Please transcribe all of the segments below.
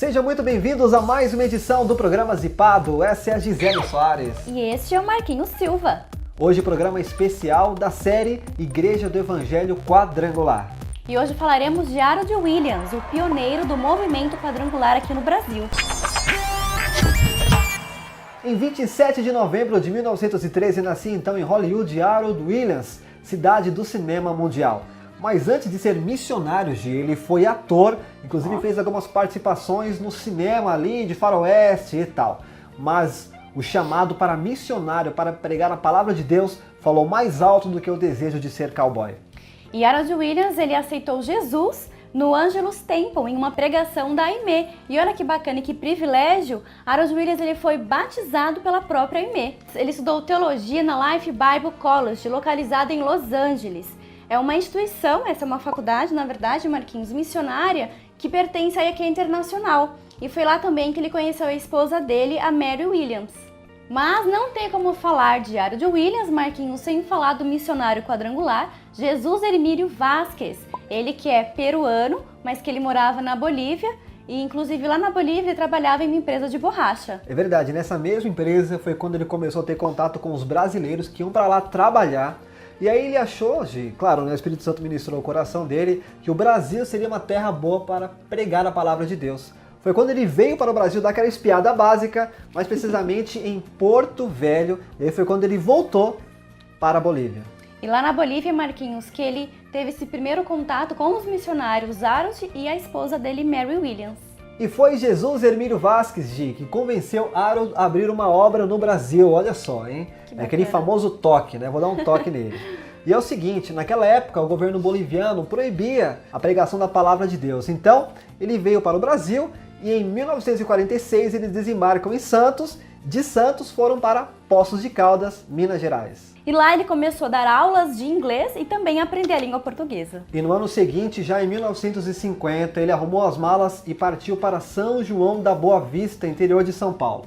Sejam muito bem-vindos a mais uma edição do programa Zipado. Essa é a Gisele Soares. E este é o Marquinhos Silva. Hoje programa especial da série Igreja do Evangelho Quadrangular. E hoje falaremos de Harold Williams, o pioneiro do movimento quadrangular aqui no Brasil. Em 27 de novembro de 1913 nascia então em Hollywood Harold Williams, cidade do cinema mundial. Mas antes de ser missionário, ele foi ator, inclusive fez algumas participações no cinema ali, de faroeste e tal. Mas o chamado para missionário, para pregar a palavra de Deus, falou mais alto do que o desejo de ser cowboy. E Harold Williams, ele aceitou Jesus no Angelus Temple, em uma pregação da AIME. E olha que bacana e que privilégio, Harold Williams ele foi batizado pela própria AIME. Ele estudou teologia na Life Bible College, localizada em Los Angeles. É uma instituição, essa é uma faculdade, na verdade, Marquinhos, missionária, que pertence à IEQ Internacional. E foi lá também que ele conheceu a esposa dele, a Mary Williams. Mas não tem como falar de Harold Williams, Marquinhos, sem falar do missionário quadrangular, Jesus Hermílio Vasquez. Ele que é peruano, mas que ele morava na Bolívia. E inclusive lá na Bolívia ele trabalhava em uma empresa de borracha. É verdade, nessa mesma empresa foi quando ele começou a ter contato com os brasileiros que iam para lá trabalhar. E aí ele achou, claro, o Espírito Santo ministrou o coração dele, que o Brasil seria uma terra boa para pregar a palavra de Deus. Foi quando ele veio para o Brasil dar aquela espiada básica, mais precisamente em Porto Velho, e aí foi quando ele voltou para a Bolívia. E lá na Bolívia, Marquinhos, que ele teve esse primeiro contato com os missionários Harold e a esposa dele, Mary Williams. E foi Jesus Hermílio Vasquez, que convenceu Harold a abrir uma obra no Brasil, olha só, hein? É aquele famoso toque, né? Vou dar um toque nele. E é o seguinte, naquela época o governo boliviano proibia a pregação da palavra de Deus. Então, ele veio para o Brasil e em 1946 eles desembarcam em Santos. De Santos foram para Poços de Caldas, Minas Gerais. E lá ele começou a dar aulas de inglês e também a aprender a língua portuguesa. E no ano seguinte, já em 1950, ele arrumou as malas e partiu para São João da Boa Vista, interior de São Paulo.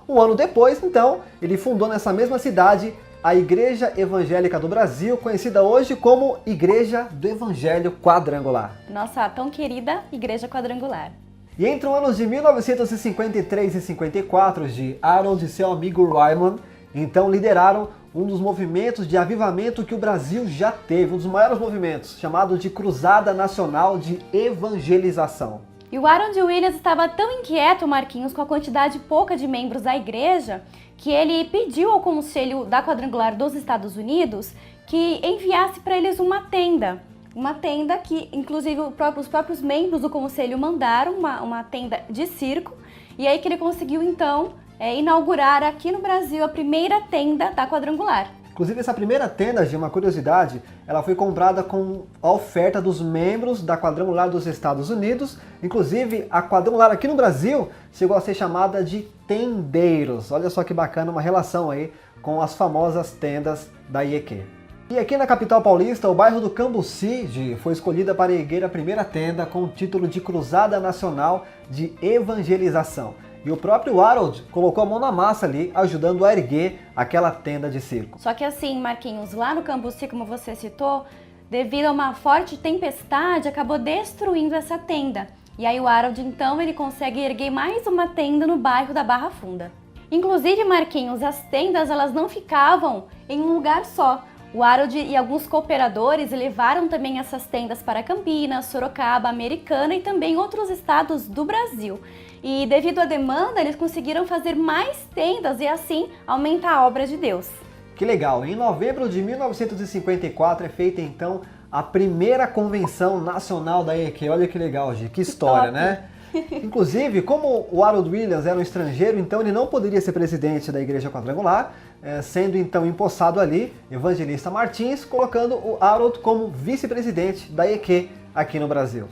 Um ano depois, então, ele fundou nessa mesma cidade a Igreja Evangélica do Brasil, conhecida hoje como Igreja do Evangelho Quadrangular. Nossa tão querida Igreja Quadrangular. E entre os anos de 1953 e 54, Harold e seu amigo Raymond, então lideraram um dos movimentos de avivamento que o Brasil já teve, um dos maiores movimentos, chamado de Cruzada Nacional de Evangelização. E o Harold Williams estava tão inquieto, Marquinhos, com a quantidade pouca de membros da igreja, que ele pediu ao Conselho da Quadrangular dos Estados Unidos que enviasse para eles uma tenda. Uma tenda que, inclusive, os próprios membros do Conselho mandaram, uma tenda de circo, e aí que ele conseguiu, então, inaugurar aqui no Brasil a primeira tenda da Quadrangular. Inclusive, essa primeira tenda, uma curiosidade, ela foi comprada com a oferta dos membros da Quadrangular dos Estados Unidos. Inclusive, a Quadrangular aqui no Brasil chegou a ser chamada de tendeiros. Olha só que bacana, uma relação aí com as famosas tendas da IEQ. E aqui na capital paulista, o bairro do Cambuci foi escolhida para erguer a primeira tenda com o título de Cruzada Nacional de Evangelização. E o próprio Harold colocou a mão na massa ali, ajudando a erguer aquela tenda de circo. Só que assim, Marquinhos, lá no Cambuci, como você citou, devido a uma forte tempestade, acabou destruindo essa tenda. E aí o Harold, então, ele consegue erguer mais uma tenda no bairro da Barra Funda. Inclusive, Marquinhos, as tendas elas não ficavam em um lugar só. O Harold e alguns cooperadores levaram também essas tendas para Campinas, Sorocaba, Americana e também outros estados do Brasil. E devido à demanda, eles conseguiram fazer mais tendas e assim aumentar a obra de Deus. Que legal! Em novembro de 1954 é feita então a primeira convenção nacional da IEQ. Olha que legal, que história, né? Inclusive, como o Harold Williams era um estrangeiro, então ele não poderia ser presidente da Igreja Quadrangular, sendo então empossado ali Evangelista Martins, colocando o Harold como vice-presidente da IEQ aqui no Brasil.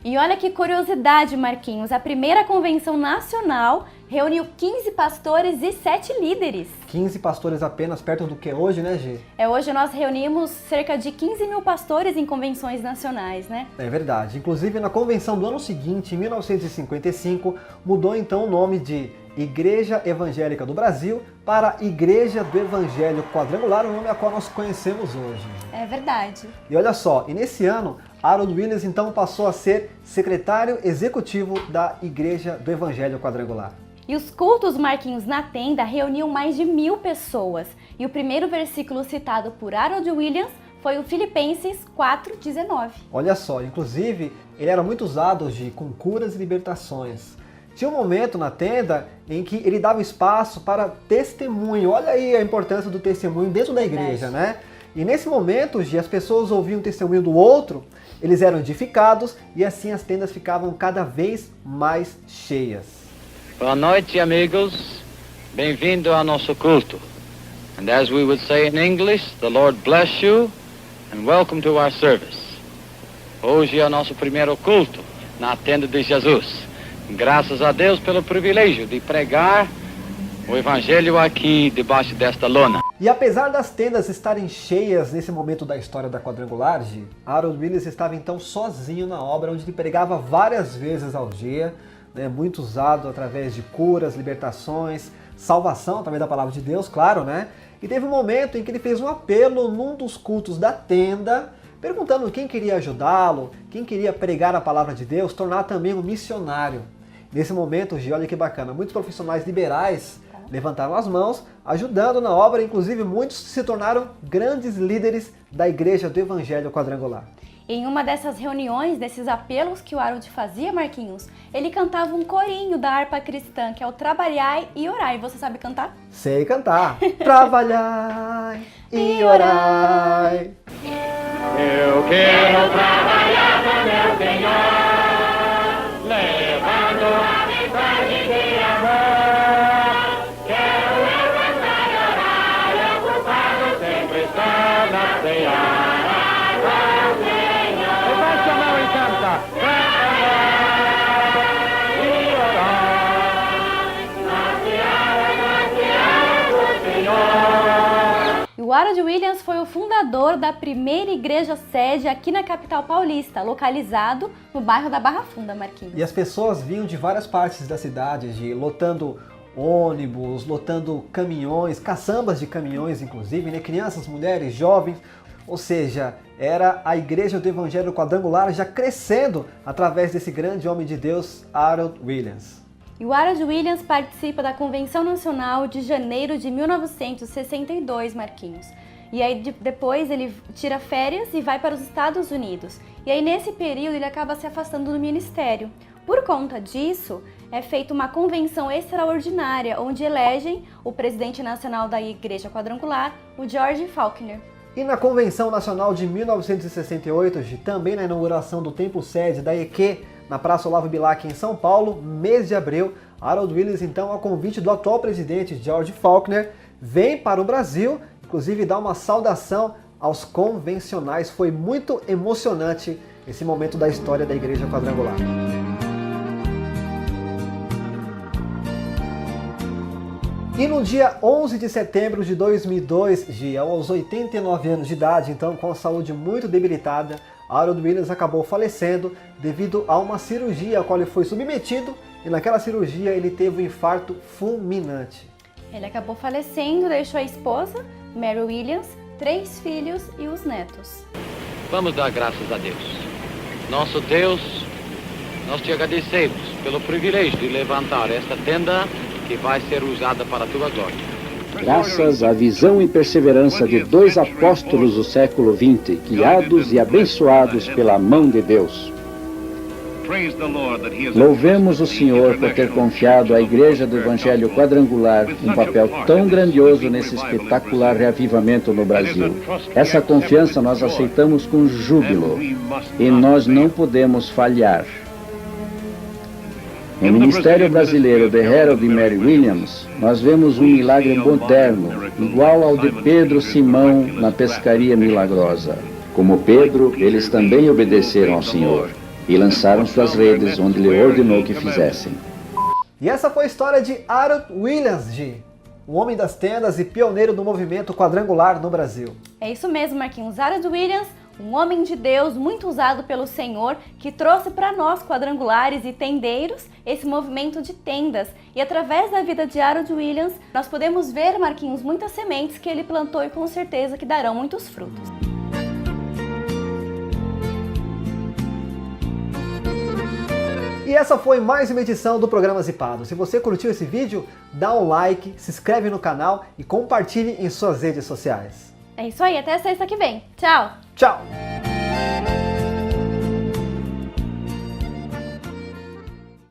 E olha que curiosidade, Marquinhos, a primeira convenção nacional reuniu 15 pastores e 7 líderes. 15 pastores apenas, perto do que hoje, né, Gi? Hoje nós reunimos cerca de 15 mil pastores em convenções nacionais, né? É verdade. Inclusive, na convenção do ano seguinte, em 1955, mudou então o nome de Igreja Evangélica do Brasil para Igreja do Evangelho Quadrangular, o nome a qual nós conhecemos hoje. É verdade. E olha só, e nesse ano, Harold Williams então passou a ser secretário executivo da Igreja do Evangelho Quadrangular. E os cultos, Marquinhos, na tenda reuniam mais de 1000 pessoas. E o primeiro versículo citado por Harold Williams foi o Filipenses 4:19. Olha só, inclusive, ele era muito usado com curas e libertações. Tinha um momento na tenda em que ele dava espaço para testemunho. Olha aí a importância do testemunho dentro da igreja, né? E nesse momento, as pessoas ouviam o testemunho do outro, eles eram edificados e assim as tendas ficavam cada vez mais cheias. Boa noite, amigos. Bem-vindo ao nosso culto. And as we would say in English, the Lord bless you and welcome to our service. Hoje é o nosso primeiro culto na tenda de Jesus. Graças a Deus pelo privilégio de pregar o Evangelho aqui debaixo desta lona. E apesar das tendas estarem cheias nesse momento da história da Quadrangular, Harold Williams estava então sozinho na obra, onde ele pregava várias vezes ao dia, né, muito usado através de curas, libertações, salvação através da palavra de Deus, claro, né? E teve um momento em que ele fez um apelo num dos cultos da tenda, perguntando quem queria ajudá-lo, quem queria pregar a palavra de Deus, tornar também um missionário. Nesse momento, olha que bacana, muitos profissionais liberais levantaram as mãos, ajudando na obra, inclusive muitos se tornaram grandes líderes da Igreja do Evangelho Quadrangular. Em uma dessas reuniões, desses apelos que o Harold fazia, Marquinhos, ele cantava um corinho da harpa cristã, que é o Trabalhai e Orai. Você sabe cantar? Sei cantar. Trabalhai e orai. Eu quero trabalhar com meu Senhor, levando a mensagem de amor. Quero levantar e orar, ocupado sempre estar na seara. Levante a mão e canta. Trabalhar e orar, na seara do Senhor. E o Harold Williams foi o fundador da primeira igreja sede aqui na capital paulista, localizado no bairro da Barra Funda, Marquinhos. E as pessoas vinham de várias partes da cidade, lotando ônibus, lotando caminhões, caçambas de caminhões inclusive, né? Crianças, mulheres, jovens. Ou seja, era a Igreja do Evangelho Quadrangular já crescendo através desse grande homem de Deus, Harold Williams. E o Harold Williams participa da Convenção Nacional de janeiro de 1962, Marquinhos. E aí depois ele tira férias e vai para os Estados Unidos. E aí nesse período ele acaba se afastando do ministério. Por conta disso, é feita uma convenção extraordinária, onde elegem o presidente nacional da Igreja Quadrangular, o George Faulkner. E na Convenção Nacional de 1968, também na inauguração do templo sede da EQ, na Praça Olavo Bilac, em São Paulo, mês de abril, Harold Williams, então, a convite do atual presidente George Faulkner, vem para o Brasil, inclusive dá uma saudação aos convencionais. Foi muito emocionante esse momento da história da Igreja Quadrangular. E no dia 11 de setembro de 2002, aos 89 anos de idade, então com a saúde muito debilitada, Harold Williams acabou falecendo devido a uma cirurgia a qual ele foi submetido, e naquela cirurgia ele teve um infarto fulminante. Ele acabou falecendo, deixou a esposa, Mary Williams, 3 filhos e os netos. Vamos dar graças a Deus. Nosso Deus, nós te agradecemos pelo privilégio de levantar esta tenda que vai ser usada para a tua glória. Graças à visão e perseverança de 2 apóstolos do século XX, guiados e abençoados pela mão de Deus. Louvemos o Senhor por ter confiado à Igreja do Evangelho Quadrangular um papel tão grandioso nesse espetacular reavivamento no Brasil. Essa confiança nós aceitamos com júbilo e nós não podemos falhar. No Ministério Brasileiro de Harold e Mary Williams, nós vemos um milagre moderno, igual ao de Pedro e Simão na pescaria milagrosa. Como Pedro, eles também obedeceram ao Senhor e lançaram suas redes onde Ele ordenou que fizessem. E essa foi a história de Harold Williams, o homem das tendas e pioneiro do movimento quadrangular no Brasil. É isso mesmo, Marquinhos. Harold Williams, um homem de Deus muito usado pelo Senhor, que trouxe para nós quadrangulares e tendeiros esse movimento de tendas. E através da vida de Harold Williams, nós podemos ver, Marquinhos, muitas sementes que ele plantou e com certeza que darão muitos frutos. E essa foi mais uma edição do programa Zipado. Se você curtiu esse vídeo, dá um like, se inscreve no canal e compartilhe em suas redes sociais. É isso aí, até sexta que vem. Tchau! Tchau!